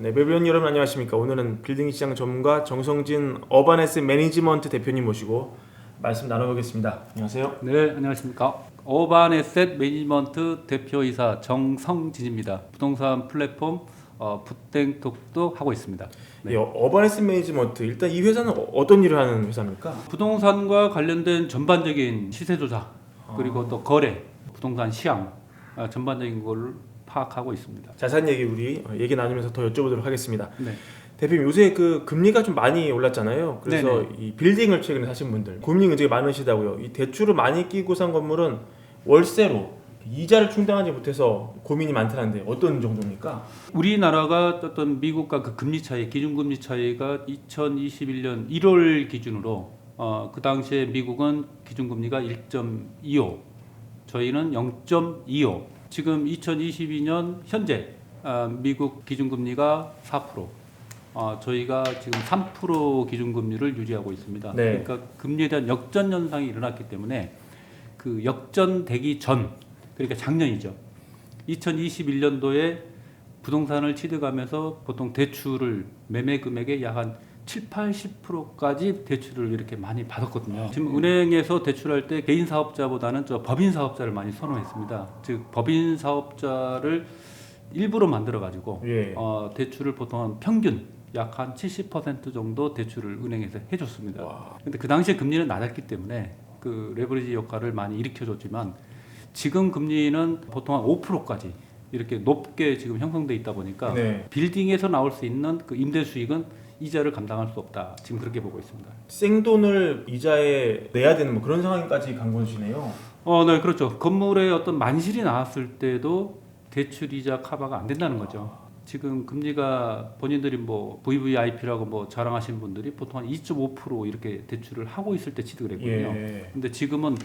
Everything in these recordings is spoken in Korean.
네, 매부원 여러분 안녕하십니까. 오늘은 빌딩 시장 전문가 정성진 어반에셋 매니지먼트 대표님 모시고 말씀 나눠보겠습니다. 안녕하세요. 네, 안녕하십니까. 어반에셋 매니지먼트 대표이사 정성진입니다. 부동산 플랫폼 붓땡톡도 하고 있습니다. 네. 예, 어반에셋 매니지먼트 일단 이 회사는 어떤 일을 하는 회사입니까? 부동산과 관련된 전반적인 시세 조사 그리고 또 거래, 부동산 시황 전반적인 걸 파악하고 있습니다. 자세한 얘기 우리 얘기 나누면서 더 여쭤보도록 하겠습니다. 네. 대표님 요새 그 금리가 좀 많이 올랐잖아요. 그래서 네네. 이 빌딩을 최근에 사신 분들 고민이 굉장히 많으시다고요. 이 대출을 많이 끼고 산 건물은 월세로 이자를 충당하지 못해서 고민이 많다는데 어떤 정도입니까? 우리나라가 어떤 미국과 그 금리 차이, 기준금리 차이가 2021년 1월 기준으로 그 당시에 미국은 기준금리가 1.25, 저희는 0.25. 지금 2022년 현재 미국 기준금리가 4%, 저희가 지금 3% 기준금리를 유지하고 있습니다. 네. 그러니까 금리에 대한 역전 현상이 일어났기 때문에 그 역전되기 전, 그러니까 작년이죠. 2021년도에 부동산을 취득하면서 보통 대출을 매매 금액의 약 한 7, 80%까지 대출을 이렇게 많이 받았거든요. 지금 은행에서 대출할 때 개인 사업자보다는 저 법인 사업자를 많이 선호했습니다. 즉 법인 사업자를 일부러 만들어 가지고 예. 대출을 보통 한 평균 약 한 70% 정도 대출을 은행에서 해줬습니다. 와. 근데 그 당시에 금리는 낮았기 때문에 그 레버리지 효과를 많이 일으켜줬지만 지금 금리는 보통 한 5%까지 이렇게 높게 지금 형성돼 있다 보니까 네. 빌딩에서 나올 수 있는 그 임대 수익은 이자를 감당할 수 없다. 지금 그렇게 보고 있습니다. 생돈을 이자에 내야 되는 뭐 그런 상황까지 간 것이네요. 네, 그렇죠. 건물에 어떤 만실이 나왔을 때도 대출 이자 커버가 안 된다는 거죠. 지금 금리가 본인들이 뭐 VVIP라고 뭐 자랑하시는 분들이 보통 한 2.5% 이렇게 대출을 하고 있을 때 취득을 했거든요. 예. 근데 지금은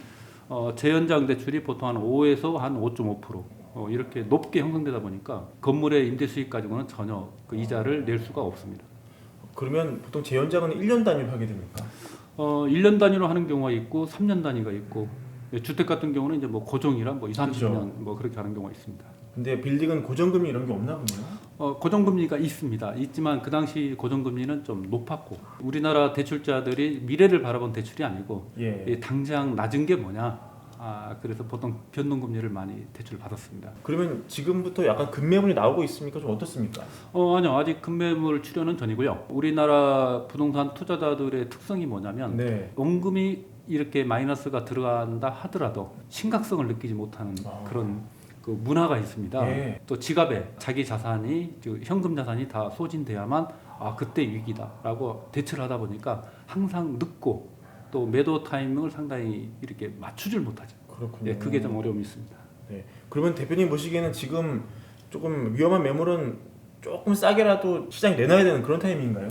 재연장 대출이 보통 한 5에서 한 5.5% 이렇게 높게 형성되다 보니까 건물의 임대 수익 가지고는 전혀 그 이자를 낼 수가 없습니다. 그러면 보통 재연장은 1년 단위로 하게 됩니까? 1년 단위로 하는 경우가 있고 3년 단위가 있고 주택 같은 경우는 이제 뭐 고정이라 뭐 2, 30년 그렇죠. 뭐 그렇게 하는 경우가 있습니다. 근데 빌딩은 고정금리 이런 게 없나 보네요. 고정금리가 있지만 그 당시 고정금리는 좀 높았고 우리나라 대출자들이 미래를 바라본 대출이 아니고 예. 이 당장 낮은 게 뭐냐 그래서 보통 변동금리를 많이 대출을 받았습니다. 그러면 지금부터 약간 급매물이 나오고 있습니까? 좀 어떻습니까? 아니요, 아직 급매물 출현은 전이고요. 우리나라 부동산 투자자들의 특성이 뭐냐면 네. 원금이 이렇게 마이너스가 들어간다 하더라도 심각성을 느끼지 못하는 그런 그 문화가 있습니다. 예. 또 지갑에 자기 자산이 현금 자산이 다 소진돼야만 그때 위기다라고 대처를 하다 보니까 항상 늦고 또 매도 타이밍을 상당히 이렇게 맞추질 못하죠. 그렇군요. 예, 그게 좀 어려움이 있습니다. 네. 그러면 대표님 보시기에는 지금 조금 위험한 매물은 조금 싸게라도 시장에 내놔야 되는 그런 타이밍인가요?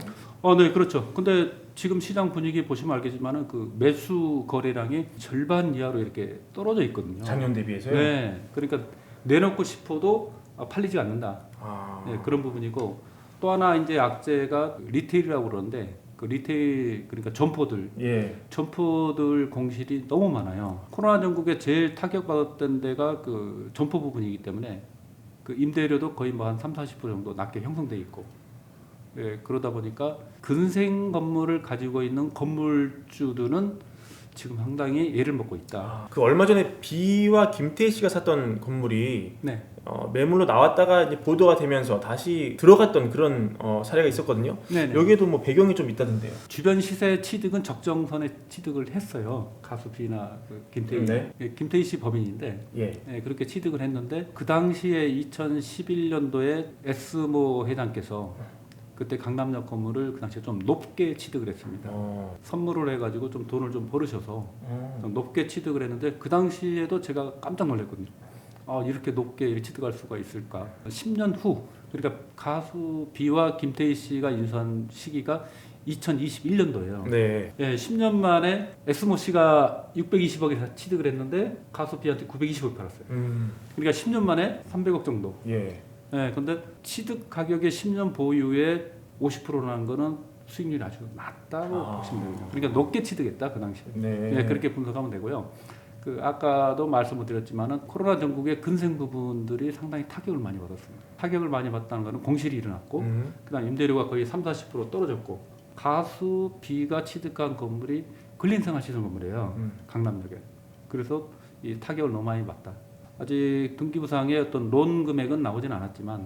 네, 그렇죠. 근데 지금 시장 분위기 보시면 알겠지만은 그 매수 거래량이 절반 이하로 이렇게 떨어져 있거든요. 작년 대비해서요? 네, 그러니까 내놓고 싶어도 팔리지 않는다. 아. 네, 그런 부분이고 또 하나 이제 악재가 리테일이라고 그러는데 그 리테일 그러니까 점포들 예. 공실이 너무 많아요. 코로나 전국에 제일 타격받았던 데가 그 점포 부분이기 때문에 그 임대료도 거의 뭐 한 30, 40% 정도 낮게 형성돼 있고 그러다 보니까 근생 건물을 가지고 있는 건물주들은 지금 상당히 애를 먹고 있다. 그 얼마 전에 비와 김태희 씨가 샀던 건물이 네. 매물로 나왔다가 이제 보도가 되면서 다시 들어갔던 그런 사례가 있었거든요. 네네. 여기에도 뭐 배경이 좀 있다던데요. 주변 시세 취득은 적정선에 취득을 했어요. 가수 B나 그 김태희, 네. 김태희 씨 법인인데 예. 그렇게 취득을 했는데 그 당시에 2011년도에 S모 회장께서 그때 강남역 건물을 그 당시에 좀 높게 취득을 했습니다. 선물을 해가지고 좀 돈을 좀 벌으셔서 좀 높게 취득을 했는데 그 당시에도 제가 깜짝 놀랐거든요. 이렇게 높게 이렇게 취득할 수가 있을까? 10년 후, 그러니까 가수 B와 김태희 씨가 인수한 시기가 2021년도예요. 네. 예, 10년 만에 S모 씨가 620억에 취득을 했는데 가수 B한테 920억 팔았어요. 그러니까 10년 만에 300억 정도. 예. 네, 근데 취득 가격의 10년 보유에 50%라는 거는 수익률이 아주 낮다고 보시면 됩니다. 그러니까 높게 취득했다 그 당시에. 네. 네, 그렇게 분석하면 되고요. 그 아까도 말씀을 드렸지만은 코로나 전국의 근생 부분들이 상당히 타격을 많이 받았습니다. 타격을 많이 받다는 것은 공실이 일어났고 그다음 임대료가 거의 30-40% 떨어졌고 가수비가 취득한 건물이 근린생활시설 건물이에요. 강남역에. 그래서 이 타격을 너무 많이 받다. 아직 등기부상의 어떤 론 금액은 나오진 않았지만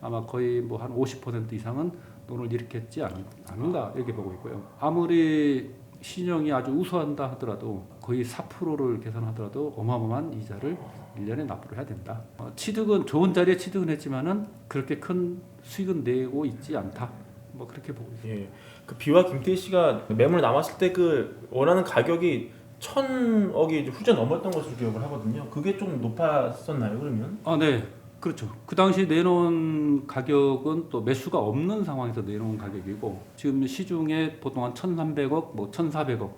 아마 거의 뭐 한 50% 이상은 돈을 일으켰지 않은가 이렇게 보고 있고요. 아무리 신용이 아주 우수한다 하더라도 거의 4%를 계산하더라도 어마어마한 이자를 1년에 납부를 해야 된다. 취득은 좋은 자리에 취득은 했지만은 그렇게 큰 수익은 내고 있지 않다. 뭐 그렇게 보고 있습니다. 예. 그 비와 김태희 씨가 매물 남았을 때 그 원하는 가격이 1,000억이 후져 넘었던 것으로 기억을 하거든요. 그게 좀 높았었나요, 그러면? 네. 그렇죠. 그 당시 내놓은 가격은 또 매수가 없는 상황에서 내놓은 가격이고 지금 시중에 보통 한 1,300억, 뭐 1,400억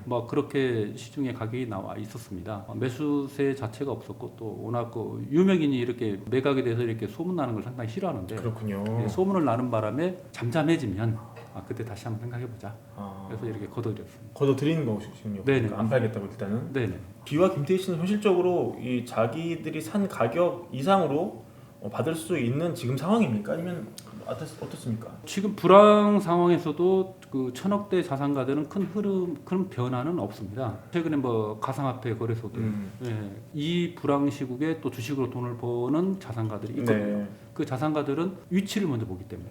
뭐 그렇게 시중에 가격이 나와 있었습니다. 매수세 자체가 없었고 또 워낙 그 유명인이 이렇게 매각에 대해서 이렇게 소문나는 걸 상당히 싫어하는데 그렇군요. 소문을 나는 바람에 잠잠해지면 그때 다시 한번 생각해보자. 그래서 이렇게 걷어들였습니다. 걷어들이는 거군요. 네네. 안 팔겠다고 일단은. 네네. 비와 김태희 씨는 현실적으로 이 자기들이 산 가격 이상으로 받을 수 있는 지금 상황입니까? 아니면 어떻습니까? 지금 불황 상황에서도 그 1,000억대 자산가들은 큰 변화는 없습니다. 최근에 뭐 가상화폐 거래소들, 이 불황 시국에 또 주식으로 돈을 버는 자산가들이 있거든요. 네. 그 자산가들은 위치를 먼저 보기 때문에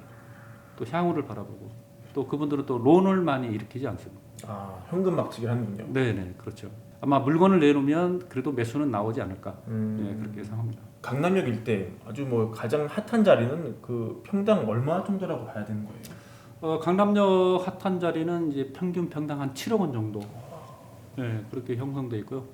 또 향후를 바라보고 또 그분들은 또 론을 많이 일으키지 않습니다. 현금 막치기를 하는군요. 네네, 그렇죠. 아마 물건을 내놓으면 그래도 매수는 나오지 않을까 그렇게 예상합니다. 강남역 일대 아주 뭐 가장 핫한 자리는 그 평당 얼마 정도라고 봐야 되는 거예요? 강남역 핫한 자리는 이제 평균 평당 한 7억 원 정도 그렇게 형성돼 있고요.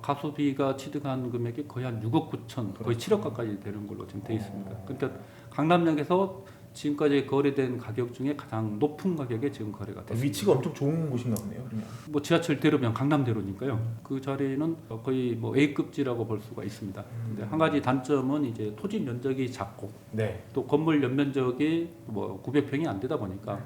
가수비가 취득한 금액이 거의 한 6억 9천, 거의 7억 가까이 되는 걸로 지금 돼 있습니다. 그러니까 강남역에서 지금까지 거래된 가격 중에 가장 높은 가격에 지금 거래가 됐습니다. 위치가 엄청 좋은 곳인가 보네요. 그러면. 뭐 지하철 대로면 강남대로니까요. 그 자리는 거의 뭐 A급지라고 볼 수가 있습니다. 근데 한 가지 단점은 이제 토지 면적이 작고 네. 또 건물 연면적이 뭐 900평이 안 되다 보니까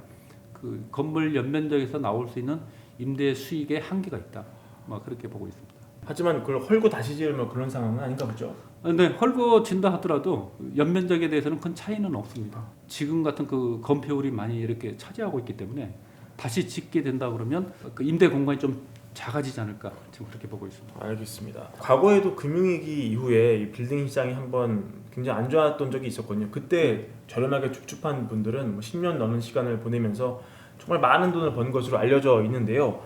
그 건물 연면적에서 나올 수 있는 임대 수익의 한계가 있다. 뭐 그렇게 보고 있습니다. 하지만 그걸 헐고 다시 지으면 그런 상황은 아닌가 보죠. 근데 헐거진다 하더라도 연면적에 대해서는 큰 차이는 없습니다. 지금 같은 그 건폐율이 많이 이렇게 차지하고 있기 때문에 다시 짓게 된다 그러면 그 임대 공간이 좀 작아지지 않을까 지금 그렇게 보고 있습니다. 알겠습니다. 과거에도 금융위기 이후에 이 빌딩 시장이 한번 굉장히 안 좋았던 적이 있었거든요. 그때 저렴하게 줍줍한 분들은 뭐 10년 넘는 시간을 보내면서 정말 많은 돈을 번 것으로 알려져 있는데요.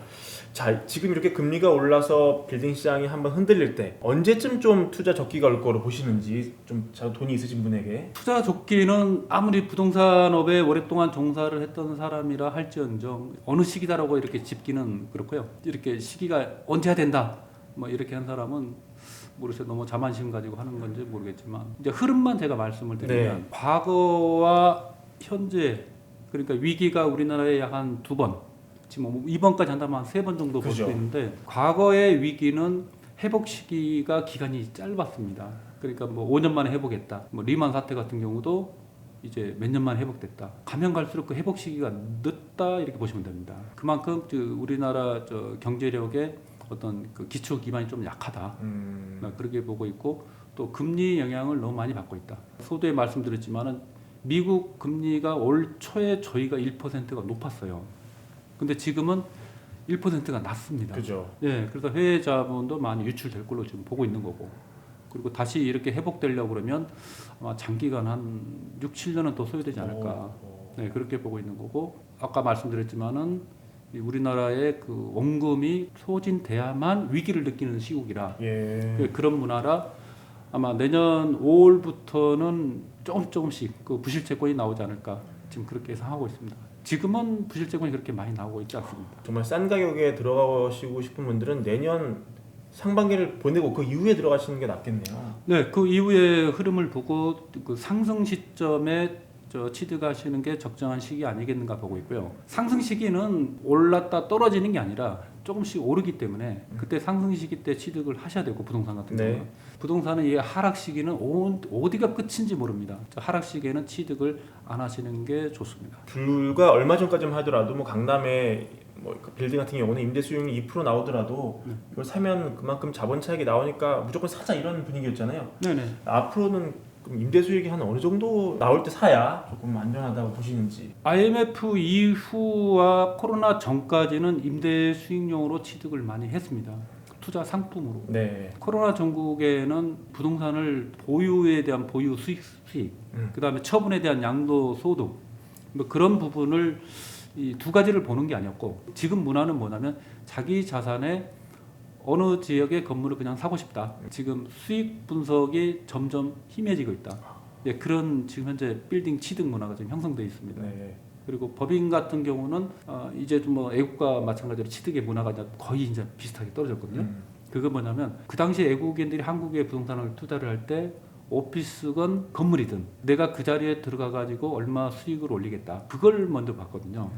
자, 지금 이렇게 금리가 올라서 빌딩 시장이 한번 흔들릴 때 언제쯤 좀 투자 적기가 올 거로 보시는지, 좀 돈이 있으신 분에게. 투자 조기는 아무리 부동산업에 오랫동안 종사를 했던 사람이라 할지언정 어느 시기다라고 이렇게 짚기는 그렇고요. 이렇게 시기가 언제 해야 된다 뭐 이렇게 한 사람은 모르겠어요. 너무 자만심 가지고 하는 건지 모르겠지만 이제 흐름만 제가 말씀을 드리면 과거와 현재, 그러니까 위기가 우리나라에 약 한 2번, 지금 뭐 이번까지 한다면 한 3번 정도 볼 수 있는데 과거의 위기는 회복 시기가 기간이 짧았습니다. 그러니까 뭐 5년 만에 회복했다. 뭐 리만 사태 같은 경우도 이제 몇 년 만에 회복됐다. 가면 갈수록 그 회복 시기가 늦다 이렇게 보시면 됩니다. 그만큼 우리나라 경제력의 어떤 그 기초 기반이 좀 약하다. 그렇게 보고 있고 또 금리 영향을 너무 많이 받고 있다. 소두에 말씀드렸지만은 미국 금리가 올 초에 저희가 1%가 높았어요. 근데 지금은 1%가 낮습니다. 그죠. 그래서 해외 자본도 많이 유출될 걸로 지금 보고 있는 거고. 그리고 다시 이렇게 회복되려고 그러면 아마 장기간 한 6, 7년은 더 소요되지 않을까. 그렇게 보고 있는 거고. 아까 말씀드렸지만은 우리나라의 그 원금이 소진돼야만 위기를 느끼는 시국이라. 그런 문화라 아마 내년 5월부터는 조금씩 그 부실채권이 나오지 않을까. 지금 그렇게 예상하고 있습니다. 지금은 부실채권이 그렇게 많이 나오고 있지 않습니다. 정말 싼 가격에 들어가시고 싶은 분들은 내년 상반기를 보내고 그 이후에 들어가시는 게 낫겠네요. 네, 그 이후의 흐름을 보고 그 상승 시점에 취득하시는 게 적정한 시기 아니겠는가 보고 있고요. 상승 시기는 올랐다 떨어지는 게 아니라 조금씩 오르기 때문에 그때 상승 시기 때 취득을 하셔야 되고 부동산 같은 네. 경우는 부동산은 이 하락 시기는 어디가 끝인지 모릅니다. 하락 시기에는 취득을 안 하시는 게 좋습니다. 불과 얼마 전까지만 하더라도 뭐 강남에 뭐 빌딩 같은 경우는 임대 수익률이 2% 나오더라도 이걸 사면 그만큼 자본 차익이 나오니까 무조건 사자 이런 분위기였잖아요. 네네. 앞으로는 그럼 임대 수익이 한 어느 정도 나올 때 사야 조금 안전하다고 보시는지. IMF 이후와 코로나 전까지는 임대 수익용으로 취득을 많이 했습니다. 투자 상품으로. 네. 코로나 전국에는 부동산을 보유에 대한 보유 수익, 그다음에 처분에 대한 양도 소득 뭐 그런 부분을 이 두 가지를 보는 게 아니었고 지금 문화는 뭐냐면 자기 자산에 어느 지역의 건물을 그냥 사고 싶다. 지금 수익 분석이 점점 희미해지고 있다. 예, 그런 지금 현재 빌딩 취득 문화가 지금 형성되어 있습니다. 네. 그리고 법인 같은 경우는 이제 좀 뭐 애국과 마찬가지로 취득의 문화가 거의 이제 비슷하게 떨어졌거든요. 그거 뭐냐면 그 당시 애국인들이 한국에 부동산을 투자를 할 때 오피스건 건물이든 내가 그 자리에 들어가 가지고 얼마 수익을 올리겠다. 그걸 먼저 봤거든요.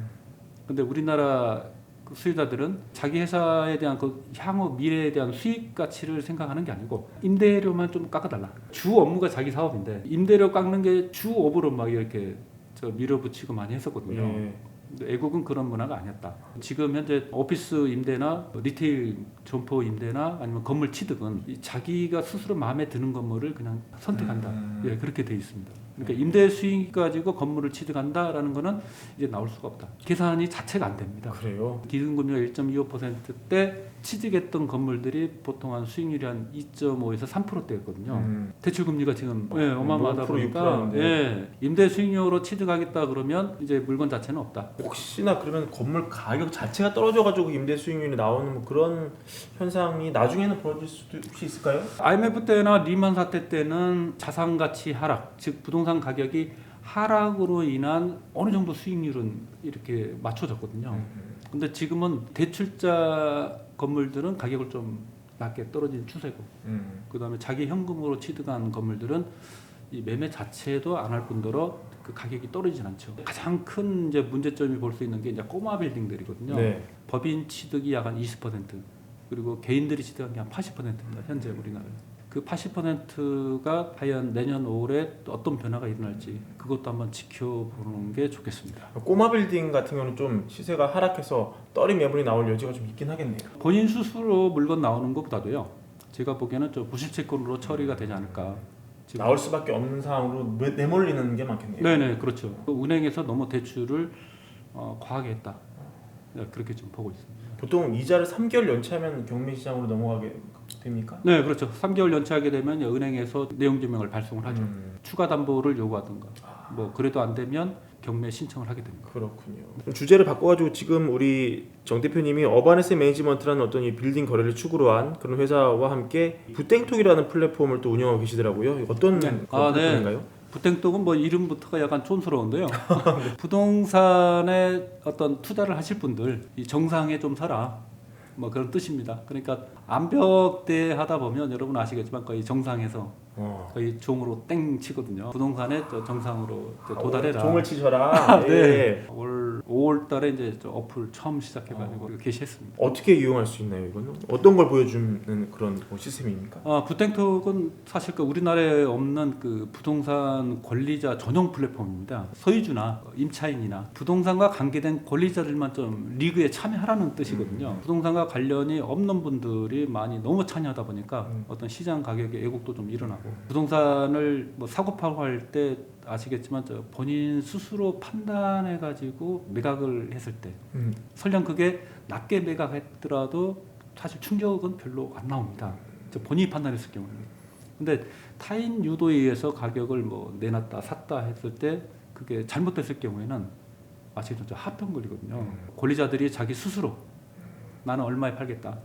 근데 우리나라 그 수요자들은 자기 회사에 대한 그 향후 미래에 대한 수익 가치를 생각하는 게 아니고 임대료만 좀 깎아달라. 주 업무가 자기 사업인데 임대료 깎는 게 주 업으로 막 이렇게 밀어붙이고 많이 했었거든요. 예. 근데 애국은 그런 문화가 아니었다. 지금 현재 오피스 임대나 리테일 점포 임대나 아니면 건물 취득은 자기가 스스로 마음에 드는 건물을 그냥 선택한다. 예, 그렇게 돼 있습니다. 그러니까 임대 수익 가지고 건물을 취득한다라는 거는 이제 나올 수가 없다. 계산이 자체가 안 됩니다. 그래요. 기준금리가 1.25%대 취득했던 건물들이 보통 한 수익률이 한 2.5에서 3%대였거든요. 대출금리가 지금 어마어마하다 5%, 보니까 6%인데. 예, 임대 수익률로 취득하겠다 그러면 이제 물건 자체는 없다. 혹시나 그러면 건물 가격 자체가 떨어져가지고 임대 수익률이 나오는 뭐 그런 현상이 나중에는 벌어질 수도 혹시 있을까요? IMF 때나 리만 사태 때는 자산 가치 하락, 즉 부동산 가격이 하락으로 인한 어느 정도 수익률은 이렇게 맞춰졌거든요. 근데 지금은 대출자 건물들은 가격을 좀 낮게 떨어진 추세고, 그다음에 자기 현금으로 취득한 건물들은 이 매매 자체도 안 할 뿐더러 그 가격이 떨어지진 않죠. 가장 큰 이제 문제점이 볼 수 있는 게 이제 꼬마 빌딩들이거든요. 네. 법인 취득이 약 한 20%, 그리고 개인들이 취득한 게 한 80%입니다. 현재 우리나라에. 그 80%가 과연 내년 5월에 어떤 변화가 일어날지 그것도 한번 지켜보는 게 좋겠습니다. 꼬마 빌딩 같은 경우는 좀 시세가 하락해서 떨이 매물이 나올 여지가 좀 있긴 하겠네요. 본인 스스로 물건 나오는 것보다도요. 제가 보기에는 좀 부실채권으로 처리가 되지 않을까. 지금. 나올 수밖에 없는 상황으로 내몰리는 게 많겠네요. 네네 그렇죠. 은행에서 너무 대출을 과하게 했다. 네, 그렇게 좀 보고 있습니다. 보통 이자를 3개월 연체하면 경매 시장으로 넘어가게 됩니까? 네 그렇죠. 3개월 연체하게 되면 은행에서 내용 증명을 발송을 하죠. 추가 담보를 요구하든가. 뭐 그래도 안 되면 경매 신청을 하게 됩니다. 그렇군요. 그럼 주제를 바꿔가지고 지금 우리 정 대표님이 어바네스 매니지먼트라는 어떤 이 빌딩 거래를 축으로 한 그런 회사와 함께 부땡톡이라는 플랫폼을 또 운영하고 계시더라고요. 어떤 네. 플랫폼인가요? 부땡톡은 뭐 이름부터가 약간 촌스러운데요. 부동산에 어떤 투자를 하실 분들 이 정상에 좀 서라. 뭐 그런 뜻입니다. 그러니까 암벽대 하다 보면 여러분 아시겠지만 거의 정상에서 거의 종으로 땡 치거든요. 부동산에 저 정상으로 도달해라. 종을 치셔라. 네. 예. 올 5월달에 이제 저 어플 처음 시작해가지고 게시했습니다. 어떻게 이용할 수 있나요? 이거는 어떤 걸 보여주는 그런 뭐 시스템입니까? 부땡톡은 사실 그 우리나라에 없는 그 부동산 권리자 전용 플랫폼입니다. 소유주나 임차인이나 부동산과 관계된 권리자들만 좀 리그에 참여하라는 뜻이거든요. 부동산과 관련이 없는 분들이 많이 너무 참여하다 보니까 어떤 시장 가격의 왜곡도 좀 일어나고 부동산을 뭐 사고팔고 할 때 아시겠지만 저 본인 스스로 판단해 가지고 매각을 했을 때 설령 그게 낮게 매각했더라도 사실 충격은 별로 안 나옵니다. 본인이 판단했을 경우는. 근데 타인 유도에 의해서 가격을 뭐 내놨다 샀다 했을 때 그게 잘못됐을 경우에는 아시겠죠? 합병 걸리거든요. 권리자들이 자기 스스로 나는 얼마에 팔겠다.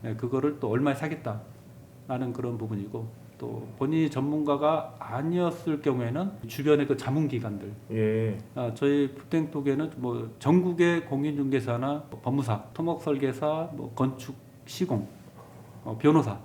네, 그거를 또 얼마에 사겠다라는 그런 부분이고 또 본인이 전문가가 아니었을 경우에는 주변의 그 자문기관들 예. 저희 부땡톡에는 뭐 전국의 공인중개사나 법무사, 토목설계사, 뭐 건축 시공, 변호사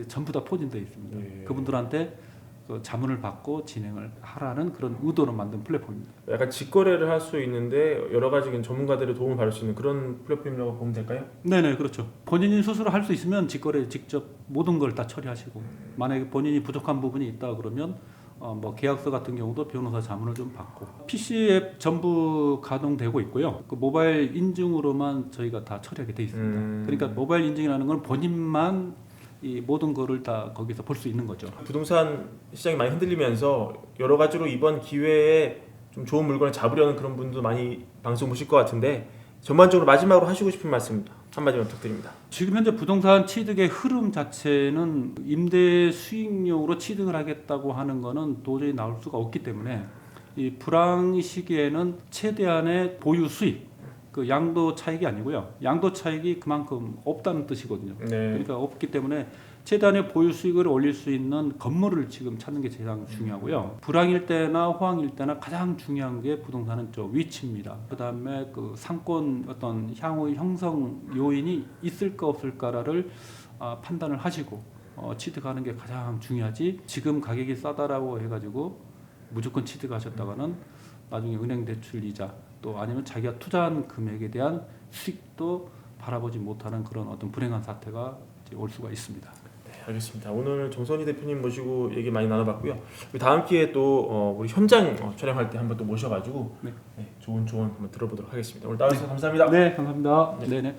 전부 다 포진되어 있습니다. 예. 그분들한테 그 자문을 받고 진행을 하라는 그런 의도로 만든 플랫폼입니다. 약간 직거래를 할 수 있는데 여러 가지 전문가들의 도움을 받을 수 있는 그런 플랫폼이라고 보면 될까요? 네네, 그렇죠. 본인이 스스로 할 수 있으면 직거래 직접 모든 걸 다 처리하시고, 만약에 본인이 부족한 부분이 있다 그러면 뭐 계약서 같은 경우도 변호사 자문을 좀 받고, PC 앱 전부 가동되고 있고요. 그 모바일 인증으로만 저희가 다 처리하게 돼 있습니다. 그러니까 모바일 인증이라는 건 본인만 이 모든 거를 다 거기서 볼 수 있는 거죠. 부동산 시장이 많이 흔들리면서 여러 가지로 이번 기회에 좀 좋은 물건을 잡으려는 그런 분도 많이 방송 보실 것 같은데, 전반적으로 마지막으로 하시고 싶은 말씀 한마디만 부탁드립니다. 지금 현재 부동산 취득의 흐름 자체는 임대 수익용으로 취득을 하겠다고 하는 거는 도저히 나올 수가 없기 때문에 이 불황 시기에는 최대한의 보유 수익, 그 양도 차익이 아니고요. 양도 차익이 그만큼 없다는 뜻이거든요. 네. 그러니까 없기 때문에 최대한의 보유 수익을 올릴 수 있는 건물을 지금 찾는 게 가장 중요하고요. 불황일 때나 호황일 때나 가장 중요한 게 부동산은 저 위치입니다. 그다음에 그 상권 어떤 향후 형성 요인이 있을까 없을까를 판단을 하시고 취득하는 게 가장 중요하지. 지금 가격이 싸다라고 해가지고 무조건 취득하셨다가는 나중에 은행 대출 이자 또 아니면 자기가 투자한 금액에 대한 수익도 바라보지 못하는 그런 어떤 불행한 사태가 이제 올 수가 있습니다. 알겠습니다. 오늘 정선희 대표님 모시고 얘기 많이 나눠봤고요. 다음 기회에 또 우리 현장 촬영할 때 한번 또 모셔가지고 네. 좋은 조언 한번 들어보도록 하겠습니다. 오늘 나와주셔서 감사합니다. 네, 감사합니다. 네, 네.